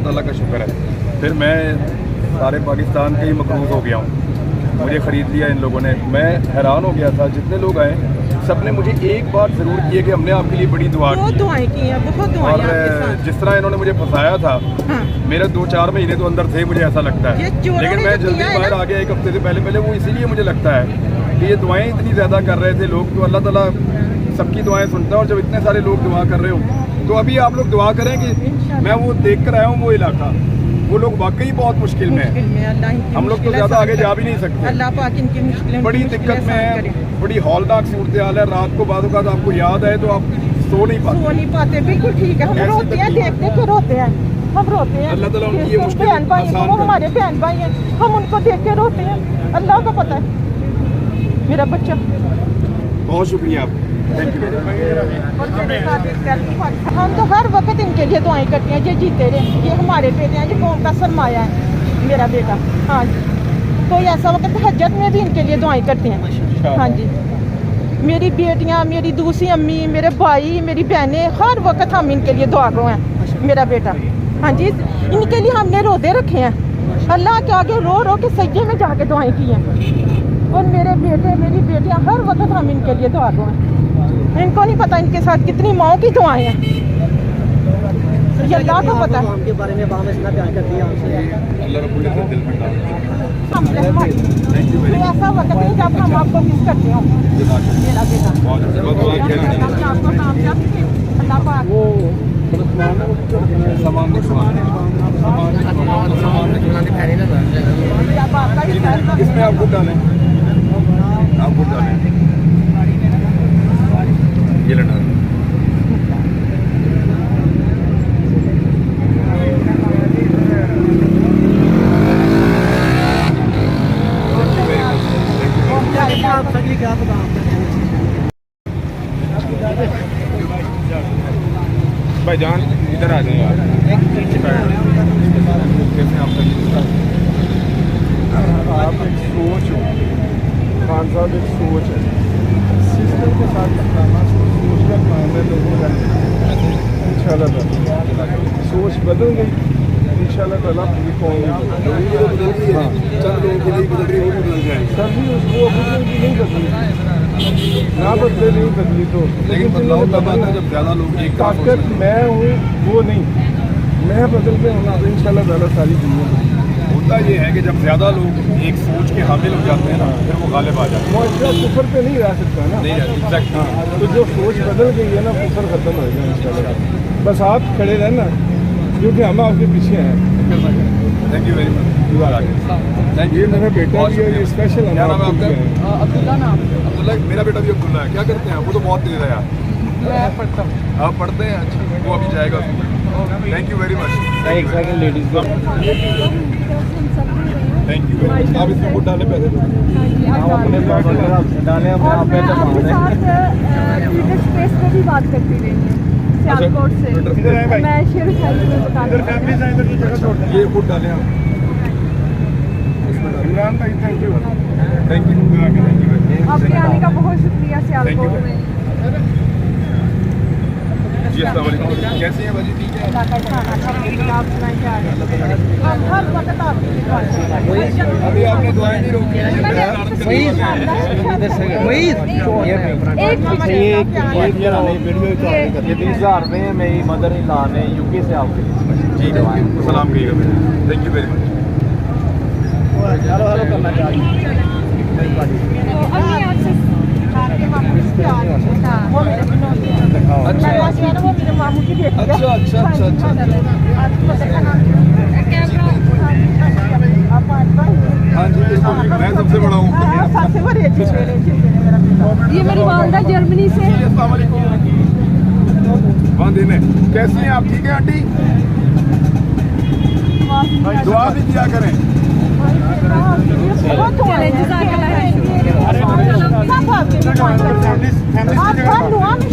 अल्लाह ताला का शुक्र है। फिर मैं सारे पाकिस्तान के ही मकरूज हो गया हूँ, मुझे ख़रीद लिया इन लोगों ने। मैं हैरान हो गया था, जितने लोग आए सब ने मुझे एक बात ज़रूर की है कि हमने आपके लिए बड़ी दुआ की, दुआएं की हैं, बहुत दुआएं और जिस तरह इन्होंने मुझे फंसाया था, मेरे 2-4 महीने तो अंदर थे, मुझे ऐसा लगता है। लेकिन मैं जल्दी बाहर आ गया 1 हफ्ते से पहले। वो इसीलिए मुझे लगता है कि ये दुआएं इतनी ज़्यादा कर रहे थे लोग, तो अल्लाह ताला सबकी दुआएं सुनता है। और जब इतने सारे लोग दुआ कर रहे हो तो अभी आप लोग दुआ करें कि मैं वो देख कर आया हूँ वो इलाका, वो लोग वाकई बहुत मुश्किल में है। हम लोग तो ज़्यादा आगे जा भी नहीं सकते, अल्लाह पाक इनकी मुश्किलें बड़ी दिक्कत में है, बड़ी हौलनाक सूरत हाल है। रात को बाद का आपको याद है तो आप सो नहीं पाते। बिल्कुल ठीक है, हम रोते हैं, देखते के रोते हैं, हम रोते हैं। अल्लाह ताला उनकी ये मुश्किल बहन भाई, वो हमारे बहन भाई हैं, हम उनको देख के रोते हैं। अल्लाह को पता है मेरा बच्चा। बहुत शुक्रिया आप, थैंक यू। हम तो हर वक्त इनके लिए दुआएं करते हैं, ये जीते रहे, ये हमारे बेटे हैं, ये कौम का सरमाया है मेरा बेटा। हाँ जी, कोई ऐसा वक्त हजत में भी इनके लिए दुआएं करते हैं। हाँ जी, मेरी बेटियां, मेरी दूसरी अम्मी, मेरे भाई, मेरी बहनें, हर वक्त हम इनके लिए दुआ गो हैं मेरा बेटा। हाँ जी, इनके लिए हमने रोज़े रखे हैं, अल्लाह के आगे रो रो के सज्जे में जाके दुआएं की हैं। और मेरे बेटे, मेरी बेटियां, हर वक्त हम इनके लिए दुआ गो हैं। इनको नहीं पता इनके साथ कितनी माओ की दुआएं हैं, ये अल्लाह को पता है। के बारे में बात इतना प्यार करती है हमसे, अल्लाह रब्बुल इज्जत दिल में डाल। ऐसा वक्त है जब हम आपको मिस करते हो मेरा बेटा। आपको कामयाब अल्लाह पाक इसमें आपको डालें, आपको डालें, ये लेना। आप सभी क्या पता भाईजान इधर आ जाए यार, कैसे आप एक सोच हो, खान साहब एक सोच है, सिस्टम के साथ टकराना सोच का काम है। लोगों का इंशाल्लाह सोच बदल गई, इंशाल्लाह ताला पूरी कौम चंद लोगों के लिए बदल रही, वो भी बदल जाएगी। सभी उसको अपनी नहीं बदली, ना बदले नहीं बदली तो, लेकिन बदलाव तब आता है जब ज़्यादा लोग एक ताकत मैं हूँ वो नहीं, मैं बदल के होना तो इंशाल्लाह ताला सारी दुनिया। होता ये है कि जब ज़्यादा लोग एक सोच के हामिल हो जाते हैं ना, फिर वो गालिब आ जाते हैं। मुआशरा कुफर पे नहीं रह सकता ना, नहीं एग्जैक्ट। हाँ, तो जो सोच बदल गई है ना, कुफर खत्म हो गया इंशाल्लाह। बस आप खड़े रहना, क्योंकि हम आपके पीछे हैं। Thank you very much. Thank you. मेरा बेटा भी है, स्पेशल है। नाम है आपका? अब्दुल्ला नाम। अब्दुल्ला, मेरा बेटा भी अब्दुल्ला है। क्या करते हैं आप? वो तो बहुत तेज है यार। मैं पढ़ता हूँ। आप पढ़ते हैं? अच्छा, वो अभी जाएगा। Thank you very much. एक सेकंड लेडीज को थैंक यू वेरी मच। आप इसमें वोट डालें पहले, आप अपने डालें, अपने आप पे स्पेस पे भी बात करती रही हूँ सियालकोट से। इधर आए भाई, मैं शेर शायरी में बता इधर फैमिली से इधर की जगह छोड़ दें। ये वोट डालें आप इमरान भाई। Thank you, thank you. आपके आने का बहुत शुक्रिया सियालकोट में। जी अस्सलाम वालेकुम, कैसे हैं बाजी? ठीक है। अल्लाह का खाना था, आप सुनाएं क्या है? हम हर वक्त आपकी दुआ करते अभी आपने दुआएं नहीं रोकी हैं। ये 20,000 में मेरी मदर इन लॉ ने यूके से आपके जी सलाम कहिएगा। Thank you very much. Hello hello करना चाहिए। वो मेरे मामू की बेटी है। अच्छा अच्छा अच्छा अच्छा। हाँ जी बिल्कुल, मैं सबसे बड़ा हूँ। सबसे बड़ी अच्छी ये मेरी वालदा जर्मनी से। अस्सलाम वालेकुम। वांदे में कैसी हैं आप? ठीक है आंटी, दुआ भी किया करें। बहुत